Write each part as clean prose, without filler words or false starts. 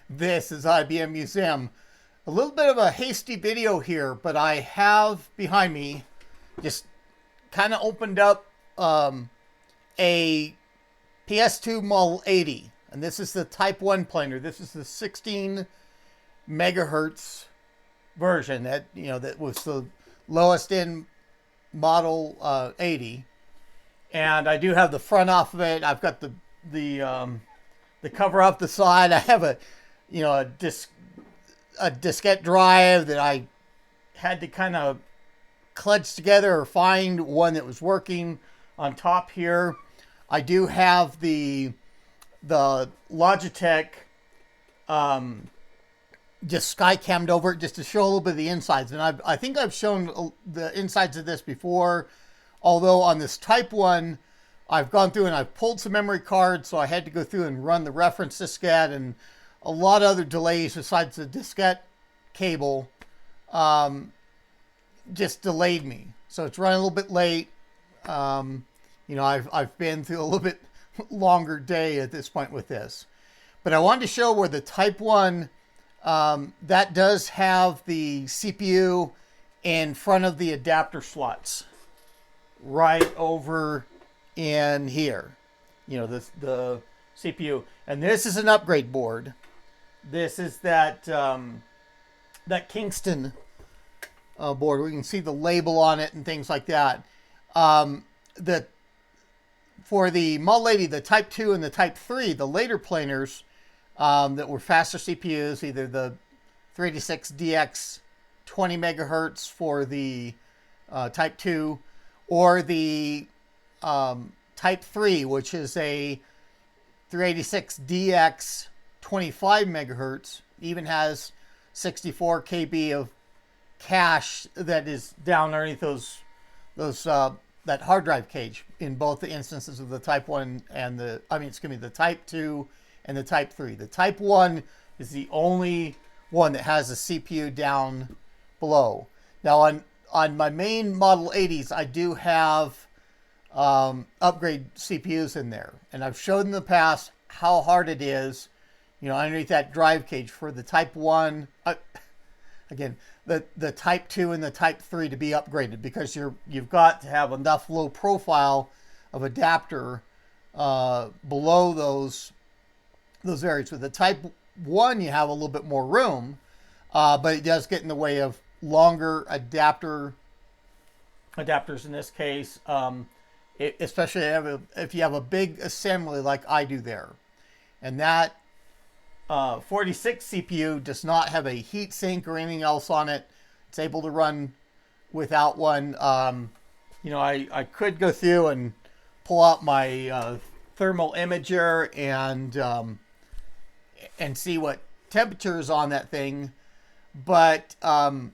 This is IBM Museum. A little bit of a hasty video here, but I have behind me just kind of opened up a PS2 Model 80. And this is the Type 1 planar. This is the 16 megahertz version that was the lowest in Model 80. And I do have the front off of it. I've got the cover off the side. I have a diskette drive that I had to kind of kludge together or find one that was working on top here. I do have the Logitech just sky cammed over it just to show a little bit of the insides. And I think I've shown the insides of this before, although on this Type 1, I've gone through and I've pulled some memory cards, so I had to go through and run the reference diskette and a lot of other delays besides the diskette cable just delayed me. So it's running a little bit late. I've been through a little bit longer day at this point with this. But I wanted to show where the Type 1, that does have the CPU in front of the adapter slots. Right over in here. The CPU. And this is an upgrade board. This is that Kingston board. We can see the label on it and things like that. For the Model 80, the Type 2 and the Type 3, the later planars that were faster CPUs, either the 386DX 20 megahertz for the Type 2 or the Type 3, which is a 386DX 25 megahertz, even has 64 KB of cache that is down underneath that hard drive cage in both the instances of the Type 1 and the Type 2 and the Type 3. The Type 1 is the only one that has a CPU down below. Now on my main Model 80s, I do have upgrade CPUs in there. And I've showed in the past how hard it is, underneath that drive cage for the Type 1, again, the Type 2 and the Type 3 to be upgraded, because you've got to have enough low profile of adapter below those areas. With the Type 1, you have a little bit more room, but it does get in the way of longer adapters in this case, especially if you have a big assembly like I do there. And that 46 CPU does not have a heat sink or anything else on it. It's able to run without one. I could go through and pull out my thermal imager and see what temperature is on that thing. But the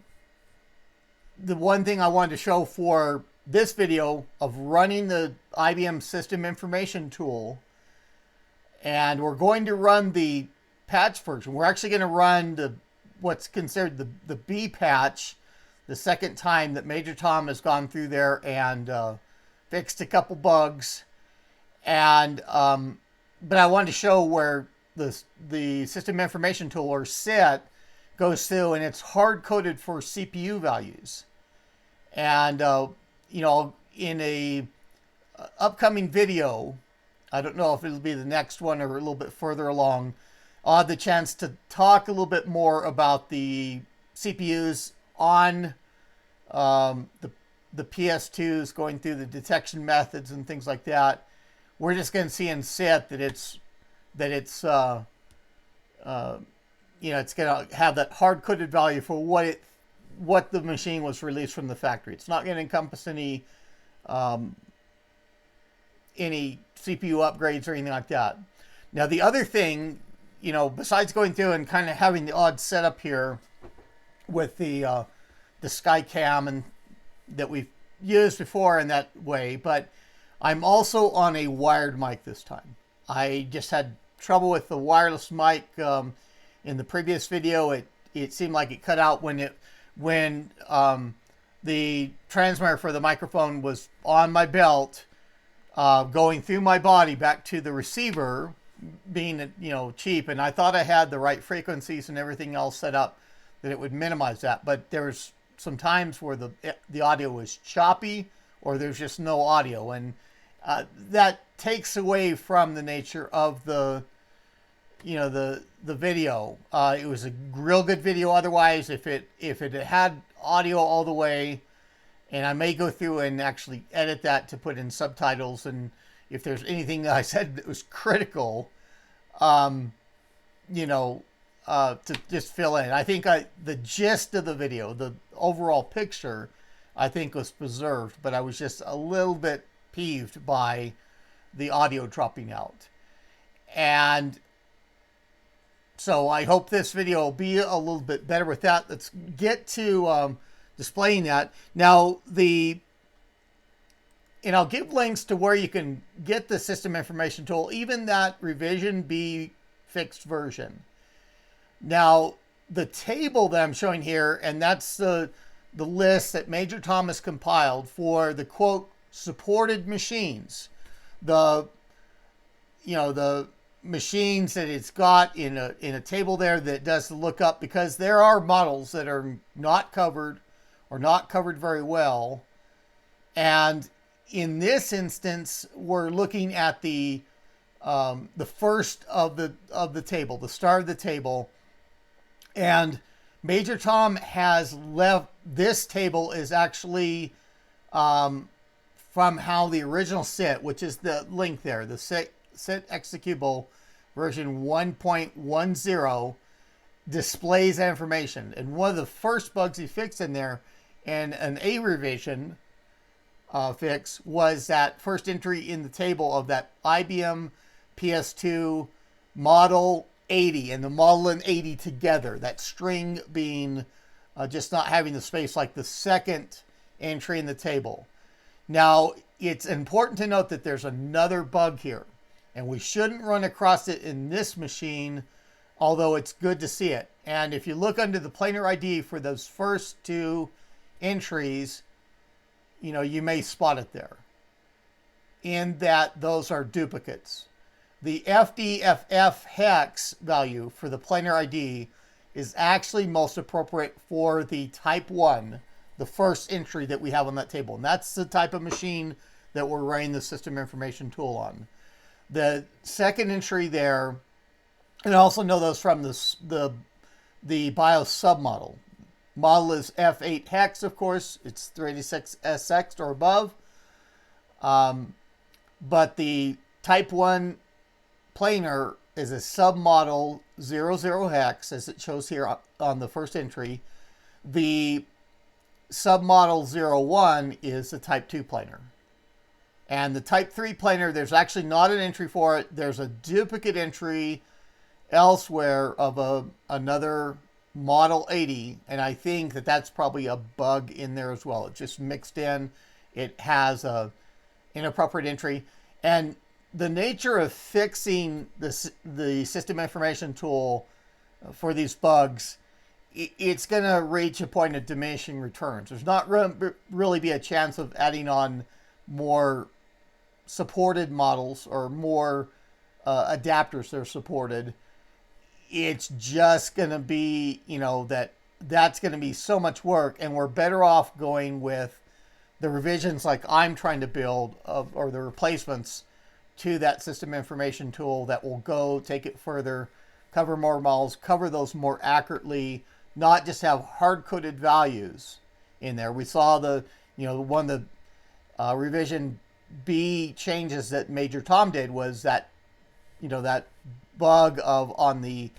one thing I wanted to show for this video of running the IBM System Information Tool, and we're going to run the patch version. We're actually going to run what's considered the B patch, the second time that Major Tom has gone through there and fixed a couple bugs. And but I wanted to show where the System Information Tool, or SIT, goes through, and it's hard coded for CPU values. And in a upcoming video, I don't know if it'll be the next one or a little bit further along, I'll have the chance to talk a little bit more about the CPUs on the PS2s, going through the detection methods and things like that. We're just going to see in SIT that it's going to have that hard-coded value for what the machine was released from the factory. It's not going to encompass any CPU upgrades or anything like that. Now, the other thing, besides going through and kind of having the odd setup here with the SkyCam and that we've used before in that way, but I'm also on a wired mic this time. I just had trouble with the wireless mic in the previous video. It seemed like it cut out when the transmitter for the microphone was on my belt, going through my body back to the receiver, being, cheap, and I thought I had the right frequencies and everything else set up that it would minimize that. But there was some times where the audio was choppy, or there's just no audio, and that takes away from the nature of the video. It was a real good video otherwise if it had audio all the way, and I may go through and actually edit that to put in subtitles, and if there's anything that I said that was critical, to just fill in. I think the gist of the video, the overall picture, I think was preserved, but I was just a little bit peeved by the audio dropping out. And so I hope this video will be a little bit better with that. Let's get to displaying that. Now, and I'll give links to where you can get the system information tool, even that revision B fixed version. Now, the table that I'm showing here, and that's the list that Major Tom has compiled for the quote supported machines. The machines that it's got in a table there that does the lookup, because there are models that are not covered or not covered very well. And in this instance, we're looking at the first of the table, the start of the table. And Major Tom has left this table is actually from how the original SIT, which is the link there, the SIT executable version 1.10 displays that information. And one of the first bugs he fixed in there, and an A revision fix, was that first entry in the table of that IBM PS2 model 80 and the model and 80 together, that string being just not having the space like the second entry in the table. Now, it's important to note that there's another bug here, and we shouldn't run across it in this machine, although it's good to see it. And if you look under the planar ID for those first two entries, you may spot it there, in that those are duplicates. The FDFF hex value for the planar ID is actually most appropriate for the type 1, the first entry that we have on that table. And that's the type of machine that we're running the system information tool on. The second entry there, and I also know those from the BIOS submodel. Model is F8 hex, of course. It's 386SX or above. But the type 1 planar is a submodel 00 hex, as it shows here on the first entry. The submodel 01 is the type 2 planar. And the type 3 planar, there's actually not an entry for it. There's a duplicate entry elsewhere of another model 80, and I think that that's probably a bug in there as well. It's just mixed in. It has a inappropriate entry. And the nature of fixing the system information tool for these bugs, it's going to reach a point of diminishing returns. There's not really be a chance of adding on more supported models or more adapters that are supported. It's just going to be, that's going to be so much work, and we're better off going with the revisions like I'm trying to build or the replacements to that system information tool that will go take it further, cover more models, cover those more accurately, not just have hard-coded values in there. We saw one of the revision B changes that Major Tom did was that, that bug on the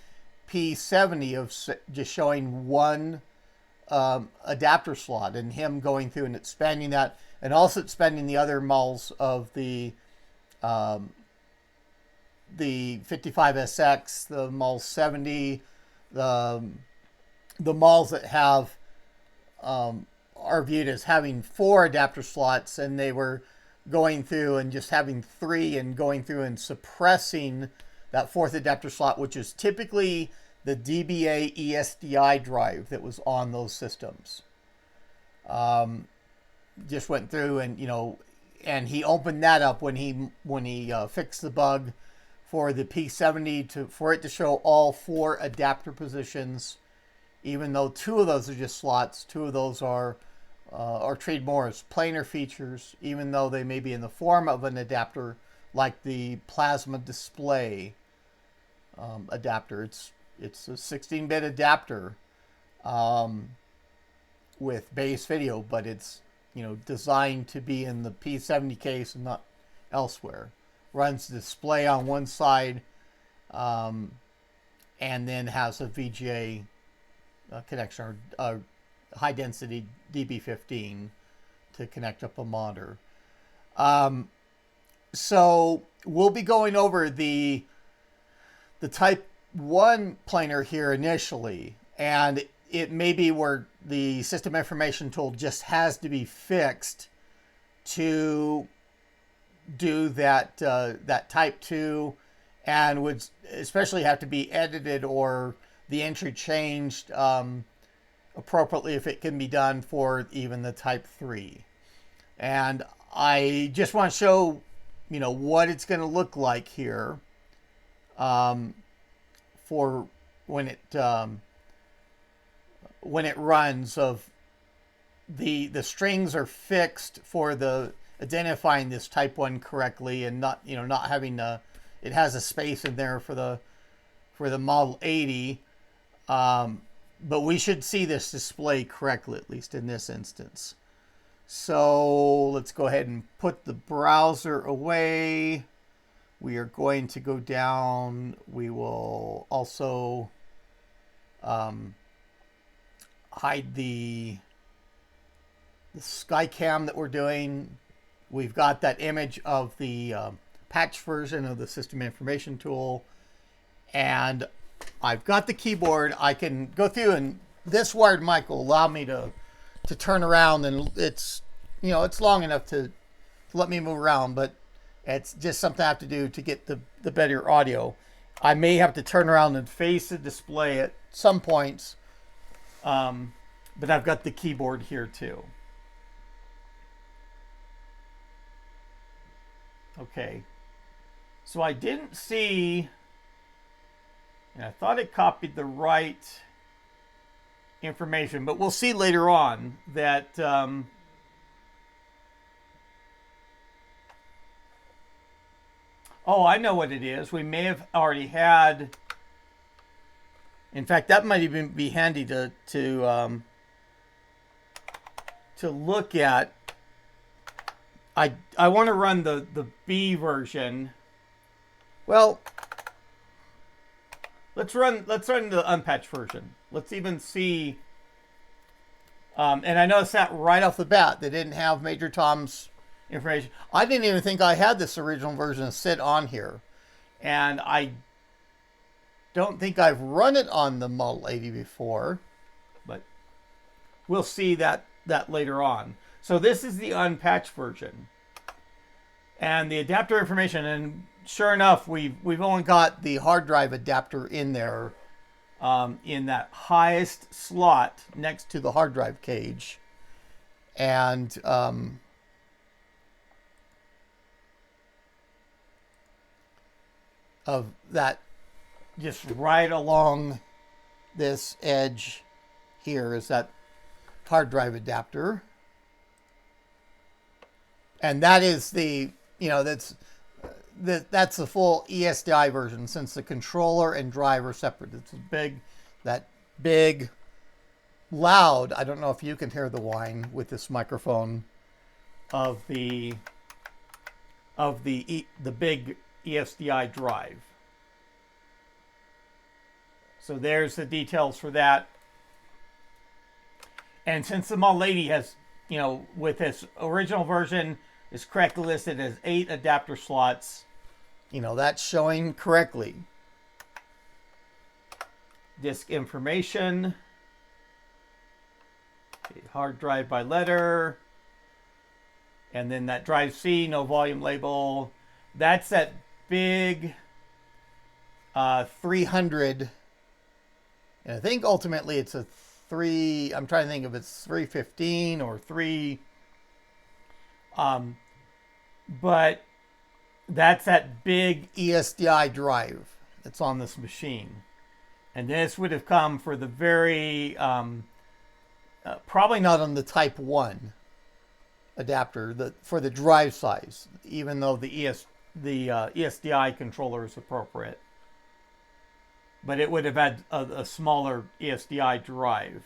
P70 of just showing one adapter slot, and him going through and expanding that, and also expanding the other models of the 55SX, the model 70, the models that have are viewed as having 4 adapter slots, and they were going through and just having 3 and going through and suppressing that 4th adapter slot, which is typically the DBA ESDI drive that was on those systems. Just went through and, and he opened that up when he fixed the bug for the P70 for it to show all 4 adapter positions, even though 2 of those are just slots. 2 of those are treated more as planar features, even though they may be in the form of an adapter, like the plasma display adapter. It's a 16-bit adapter with base video, but it's designed to be in the P70 case and not elsewhere. Runs display on one side, and then has a VGA connection, or high density DB15 to connect up a monitor. So we'll be going over the type 1 planar here initially, and it may be where the system information tool just has to be fixed to do that that type 2, and would especially have to be edited or the entry changed appropriately if it can be done for even the type 3. And I just want to show what it's going to look like here for when it runs. Of the strings are fixed for the identifying this type 1 correctly, and not having it has a space in there for the Model 80, but we should see this display correctly, at least in this instance. So let's go ahead and put the browser away. We are going to go down. We will also hide the SkyCam that we're doing. We've got that image of the patch version of the system information tool, and I've got the keyboard. I can go through, and this wired mic will allow me to turn around, and it's long enough to let me move around, but it's just something I have to do to get the better audio. I may have to turn around and face the display at some points, but I've got the keyboard here too. Okay, so I didn't see, and I thought it copied the right information, but we'll see later on that oh, I know what it is. We may have already had, in fact, that might even be handy to look at. I want to run the B version. Well, let's run the unpatched version. Let's even see. And I noticed that right off the bat, they didn't have Major Tom's information. I didn't even think I had this original version sit on here, and I don't think I've run it on the Model 80 before, but we'll see that later on. So this is the unpatched version, and the adapter information, and sure enough, we've only got the hard drive adapter in there, in that highest slot next to the hard drive cage, and of that, just right along this edge here is that hard drive adapter. And that is that's the full ESDI version, since the controller and drive are separate. It's that big, loud, I don't know if you can hear the whine with this microphone, of the big ESDI drive. So there's the details for that. And since the Model 80 has, with this original version, is correctly listed as 8 adapter slots, that's showing correctly. Disk information, okay, hard drive by letter, and then that drive C, no volume label. That's that big 300, and I think ultimately it's a 3, I'm trying to think if it's 315 or 3, but That's that big ESDI drive that's on this machine. And this would have come for the very, probably not on the Type 1 adapter for the drive size, even though the ESDI controller is appropriate. But it would have had a smaller ESDI drive.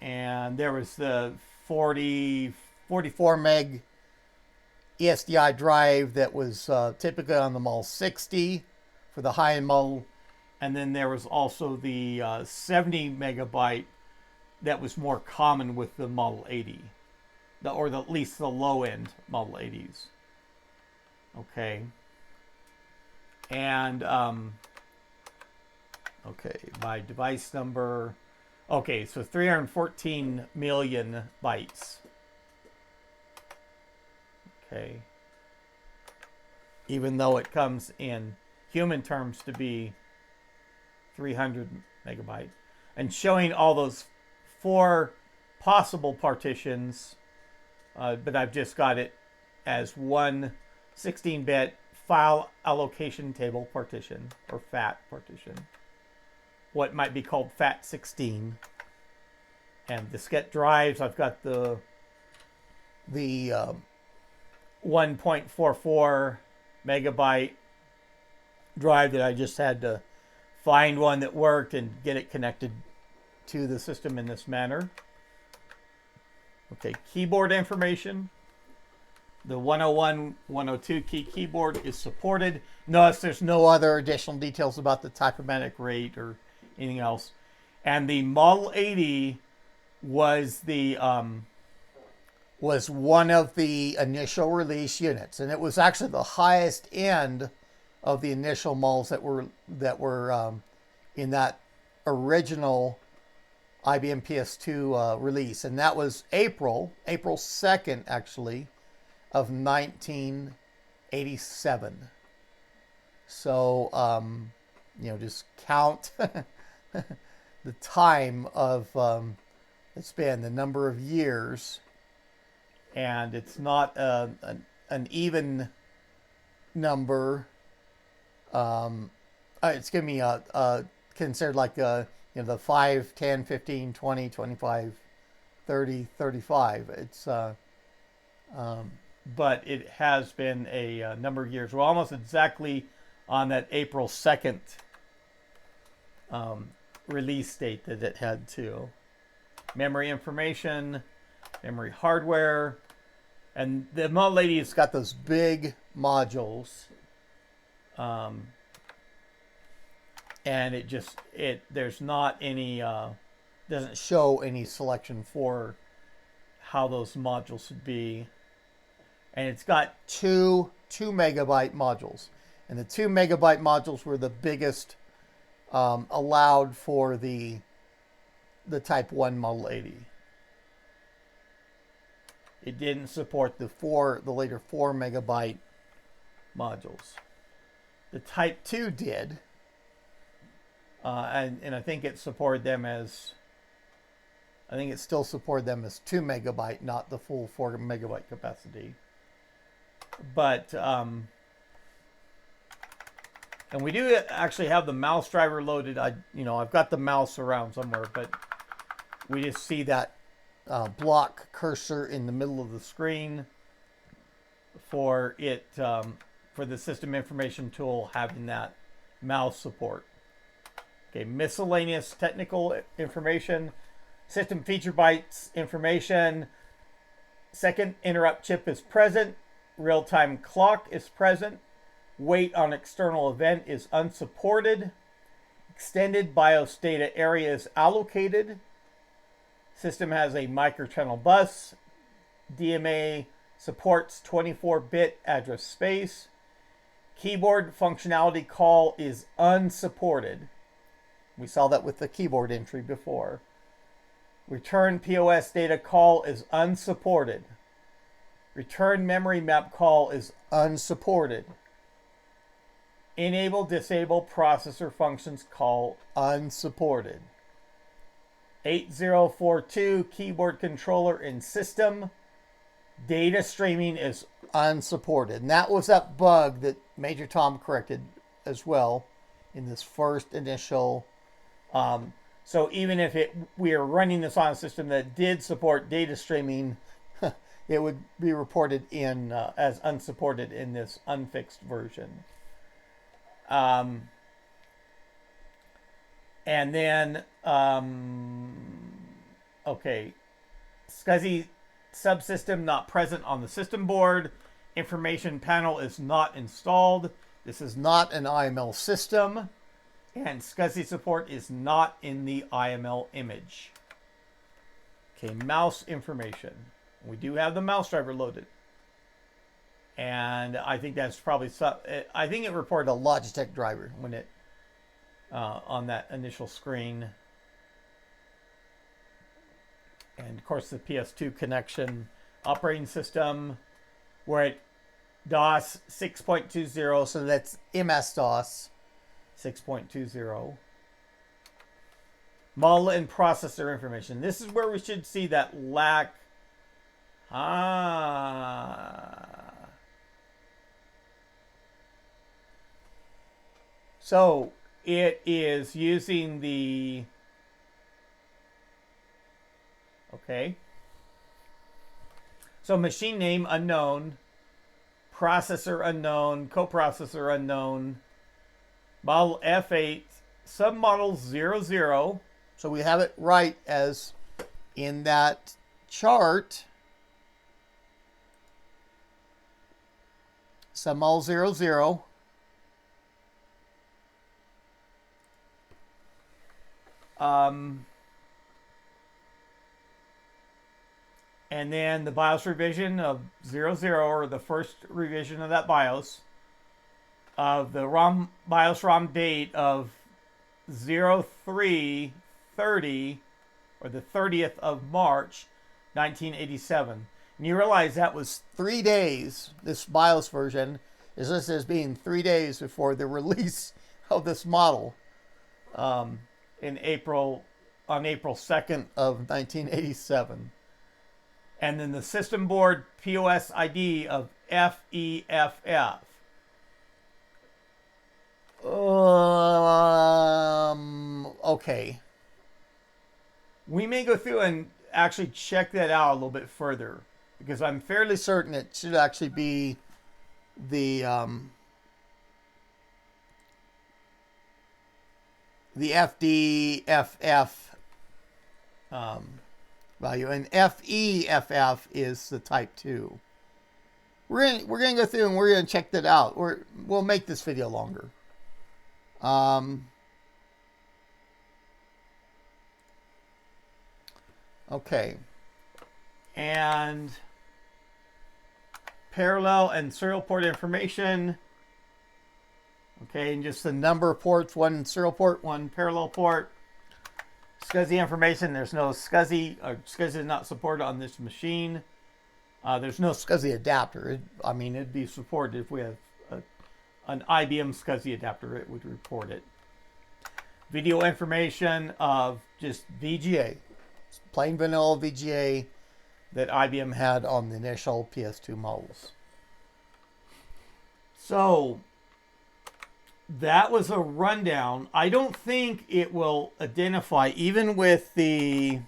And there was the 44 meg ESDI drive that was typically on the Model 60 for the high-end model. And then there was also the 70 megabyte that was more common with the Model 80, or at least the low-end Model 80s. Okay. And, okay, my device number. Okay, so 314 million bytes. Okay. Even though it comes in human terms to be 300 megabyte. And showing all those 4 possible partitions, but I've just got it as one 16-bit file allocation table partition, or FAT partition. What might be called FAT16. And diskette drives, I've got the 1.44 megabyte drive that I just had to find one that worked and get it connected to the system in this manner. Okay, keyboard information. The 101, 102 key keyboard is supported. Notice there's no other additional details about the typomatic rate or anything else. And the Model 80 was was one of the initial release units, and it was actually the highest end of the initial models that were in that original IBM PS2 release, and that was April 2nd, actually, of 1987. So, just count the time of it's been the number of years, and it's not an even number. It's going to be considered like the 5, 10, 15, 20, 25, 30, 35. It's but it has been a number of years. We're almost exactly on that April 2nd release date that it had too. Memory information, memory hardware, and the Model 80 has got those big modules. And there's not any, doesn't show any selection for how those modules should be. And it's got two megabyte modules. And the 2 megabyte modules were the biggest allowed for the Type 1 Model 80. It didn't support the later 4 megabyte modules. The Type 2 did. And I think it supported them as, I think it still supported them as 2 megabyte, not the full 4 megabyte capacity. But, and we do actually have the mouse driver loaded. I've got the mouse around somewhere, but we just see that block cursor in the middle of the screen for it, for the system information tool having that mouse support. Okay, miscellaneous technical information, system feature bytes information, second interrupt chip is present, real-time clock is present, wait on external event is unsupported, extended BIOS data area is allocated, system has a microchannel bus, DMA supports 24-bit address space, keyboard functionality call is unsupported. We saw that with the keyboard entry before. Return POS data call is unsupported. Return memory map call is unsupported. Enable disable processor functions call unsupported. 8042 keyboard controller in system. Data streaming is unsupported. And that was that bug that Major Tom corrected as well in this first initial. So even if we are running this on a system that did support data streaming, it would be reported in as unsupported in this unfixed version. And then, okay, SCSI subsystem not present on the system board. Information panel is not installed. This is not an IML system. And SCSI support is not in the IML image. Okay, mouse information. We do have the mouse driver loaded. And I think that's probably, I think it reported a Logitech driver when it, on that initial screen. And of course the PS2 connection operating system. We're at DOS 6.20, so that's MS-DOS 6.20. Model and processor information. This is where we should see that lack. So it is using the, okay. So machine name unknown, processor unknown, coprocessor unknown, model F8, submodel 00. So we have it right as in that chart. Submodel 00. And then the BIOS revision of 00, or the first revision of that BIOS, of the ROM BIOS ROM date of 03/30, or the 30th of March 1987. And you realize that was 3 days, this BIOS version is listed as being 3 days before the release of this model on April 2nd of 1987. And then the system board POS ID of FEFF. Okay. We may go through and actually check that out a little bit further, because I'm fairly certain it should actually be the FDFF value, and FEFF is the type 2. We're gonna go through and we're gonna check that out. We'll make this video longer. Okay, and parallel and serial port information. Okay, and just the number of ports: one serial port, one parallel port. SCSI information, there's no SCSI, or SCSI is not supported on this machine. There's no SCSI adapter. I mean, it'd be supported if we have an IBM SCSI adapter, it would report it. Video information of just VGA, plain vanilla VGA that IBM had on the initial PS2 models. So that was a rundown. I don't think it will identify, even with the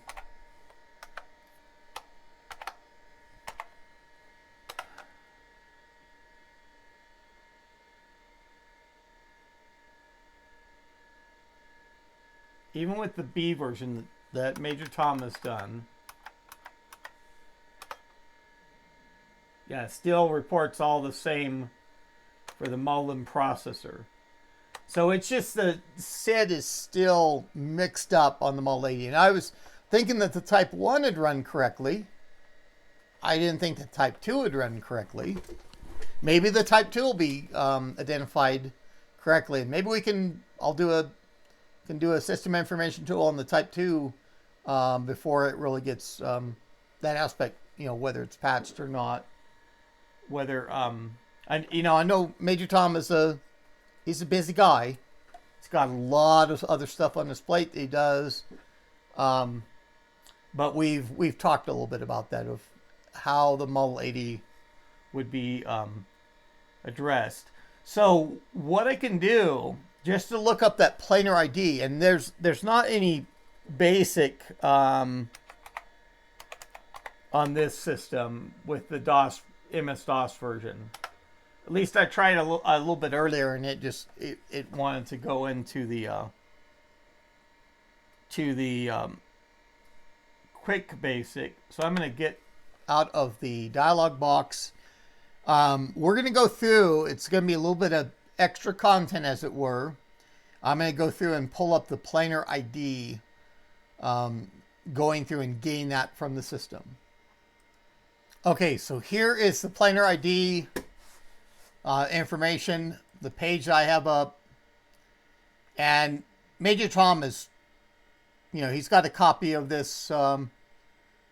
B version that Major Tom has done. Yeah, it still reports all the same for the model and processor. So it's just the SID is still mixed up on the Model 80. And I was thinking that the Type 1 had run correctly. I didn't think the Type 2 would run correctly. Maybe the Type 2 will be identified correctly. Maybe we can do a system information tool on the Type 2 before it really gets that aspect, whether it's patched or not. Whether I know Major Tom is he's a busy guy. He's got a lot of other stuff on his plate that he does. But we've talked a little bit about that, of how the Model 80 would be addressed. So what I can do, just to look up that planar ID, and there's not any basic on this system with the MS-DOS version. At least I tried a little bit earlier, and it wanted to go into the quick basic. So I'm going to get out of the dialog box. We're going to go through. It's going to be a little bit of extra content, as it were. I'm going to go through and pull up the planar ID, going through and gain that from the system. Okay, so here is the planar ID information, the page that I have up. And Major Tom is, he's got a copy of this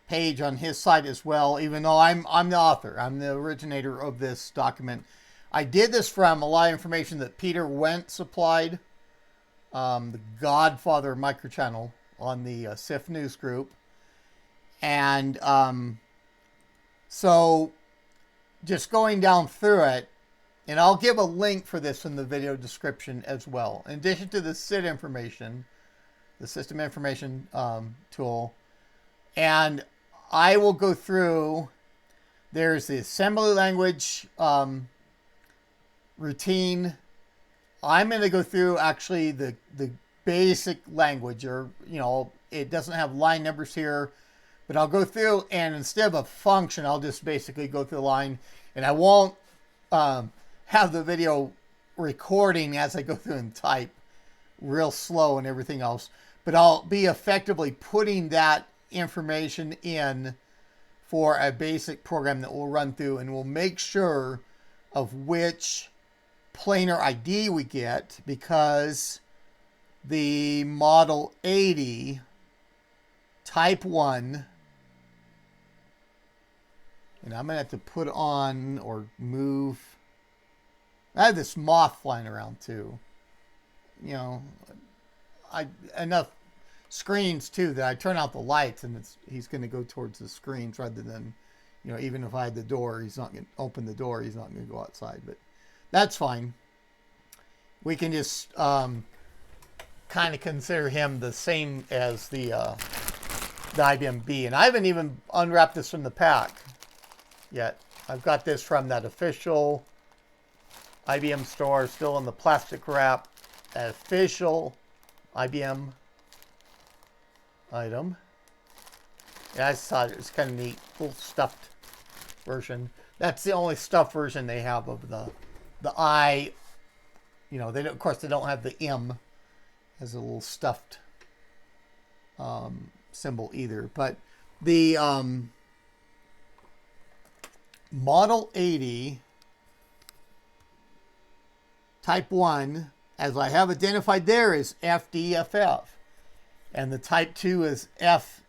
page on his site as well, even though I'm the author. I'm the originator of this document. I did this from a lot of information that Peter Wendt supplied, the godfather of microchannel, on the SIF news group. And so just going down through it, and I'll give a link for this in the video description as well. In addition to the SID information, the system information tool, and I will go through, there's the assembly language routine. I'm going to go through actually the basic language, or, it doesn't have line numbers here, but I'll go through, and instead of a function, I'll just basically go through the line, and I won't have the video recording as I go through and type real slow and everything else, but I'll be effectively putting that information in for a basic program that we'll run through, and we'll make sure of which planar ID we get, because the Model 80 Type 1, and I'm going to have to put on or move. I have this moth flying around too. Enough screens too that I turn out the lights, and he's going to go towards the screens rather than, even if I had the door, he's not going to open the door. He's not going to go outside, but that's fine. We can just kind of consider him the same as the IBM B. And I haven't even unwrapped this from the pack yet. I've got this from that official IBM store, still in the plastic wrap, an official IBM item. Yeah, I saw it. It's kind of neat, little stuffed version. That's the only stuffed version they have of the I. They don't, of course, they don't have the M as a little stuffed symbol either. But the Model 80 Type 1, as I have identified there, is FDFF. And the Type 2 is FEFF.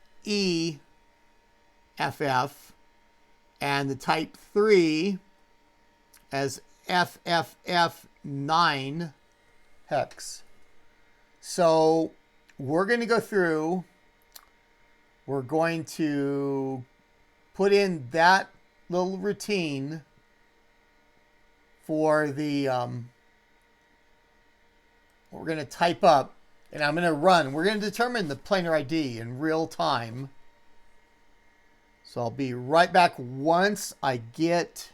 And the Type 3 as FFF9 hex. So we're going to go through. We're going to put in that little routine for the we're going to type up, and I'm going to run. We're going to determine the planar ID in real time. So I'll be right back once I get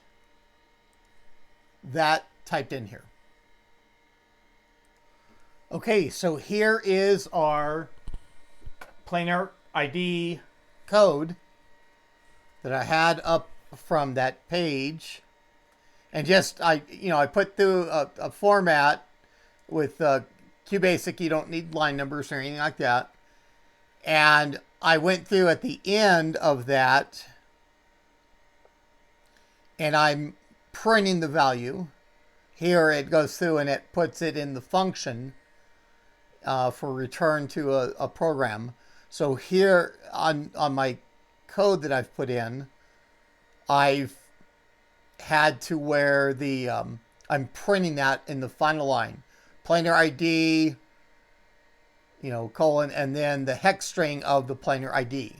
that typed in here. Okay, so here is our planar ID code that I had up from that page. And just, I put through a format with QBasic. You don't need line numbers or anything like that. And I went through at the end of that, and I'm printing the value. Here it goes through and it puts it in the function for return to a program. So here on my code that I've put in, I've had to where the I'm printing that in the final line. Planar ID, colon, and then the hex string of the planar ID.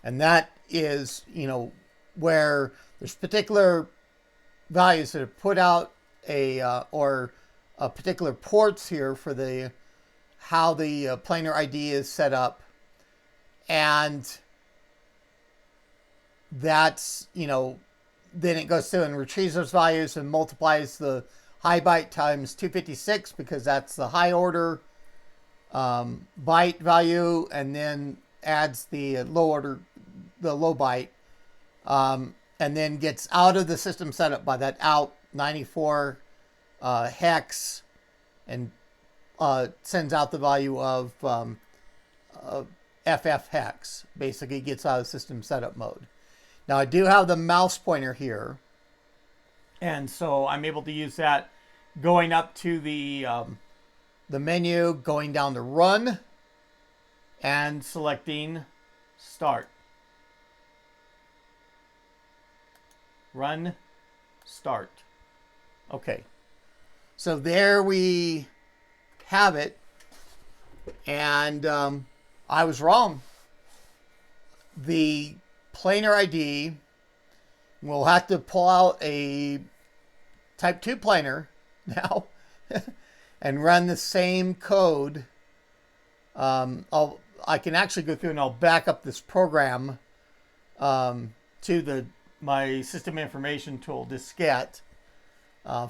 And that is, where there's particular values that have put out or a particular ports here for the how the planar ID is set up, and that's, then it goes through and retrieves those values and multiplies the high byte times 256 because that's the high order byte value, and then adds the low byte, and then gets out of the system setup by that out 94 hex, and sends out the value of FF hex. Basically gets out of system setup mode. Now I do have the mouse pointer here, and so I'm able to use that going up to the menu, going down to run, and selecting start. Run, start. Okay, so there we have it, and I was wrong. The planar ID, we'll have to pull out a type 2 planar now and run the same code. I can actually go through and I'll back up this program to my system information tool diskette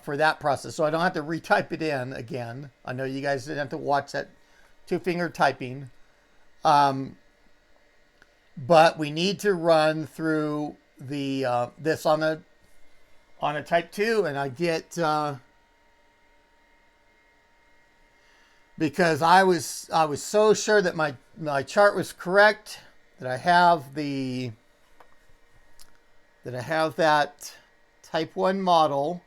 for that process, so I don't have to retype it in again. I know you guys didn't have to watch that 2-finger typing, but we need to run through the this on a type 2, and I get because I was so sure that my chart was correct, that I have that type 1 model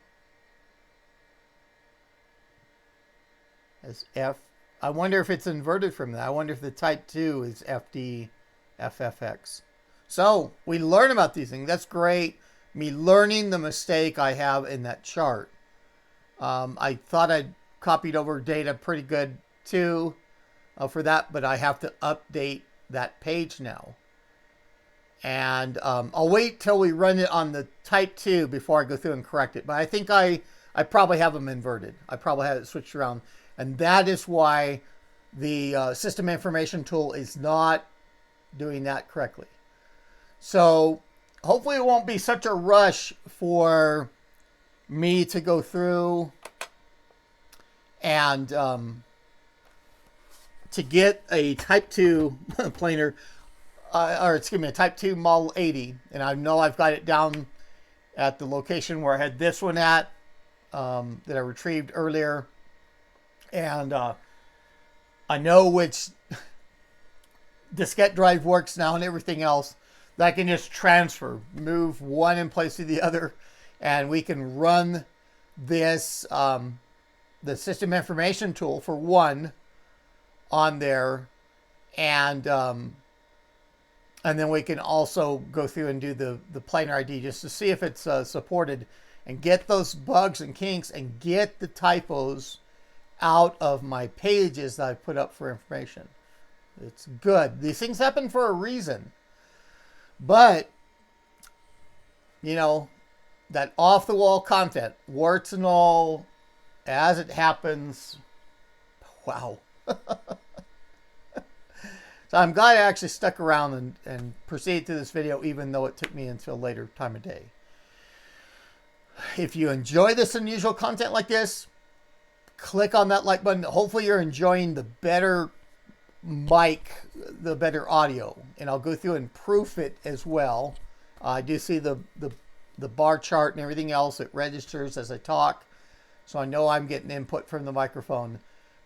as F. I wonder if it's inverted from that. I wonder if the type 2 is FD FFX. So we learn about these things. That's great. Me learning the mistake I have in that chart. I thought I'd copied over data pretty good too for that, but I have to update that page now. And I'll wait till we run it on the type 2 before I go through and correct it. But I think I probably have them inverted. I probably have it switched around. And that is why the system information tool is not doing that correctly. So hopefully it won't be such a rush for me to go through and to get a type 2 planar, or excuse me, a type 2 model 80. And I know I've got it down at the location where I had this one at, that I retrieved earlier. And I know which diskette drive works now and everything else. That I can just transfer, move one in place of the other, and we can run this, the system information tool for one on there, and then we can also go through and do the planar ID just to see if it's supported, and get those bugs and kinks and get the typos out of my pages that I put up for information. It's good. These things happen for a reason. But, that off-the-wall content, warts and all, as it happens, wow. So I'm glad I actually stuck around and proceeded to this video, even though it took me until a later time of day. If you enjoy this unusual content like this, click on that like button. Hopefully you're enjoying the better mic, the better audio, and I'll go through and proof it as well. I do see the bar chart and everything else. It registers as I talk, so I know I'm getting input from the microphone.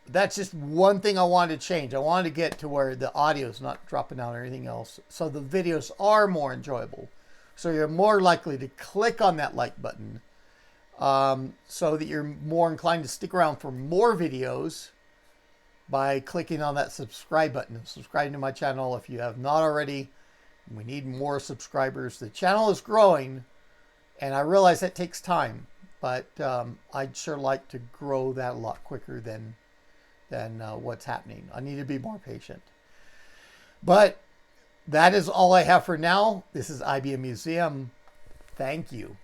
But that's just one thing I wanted to change. I wanted to get to where the audio is not dropping out or anything else, so the videos are more enjoyable, so you're more likely to click on that like button, so that you're more inclined to stick around for more videos by clicking on that subscribe button. Subscribe to my channel if you have not already. We need more subscribers. The channel is growing, and I realize that takes time, but I'd sure like to grow that a lot quicker than what's happening. I need to be more patient. But that is all I have for now. This is IBM Museum. Thank you.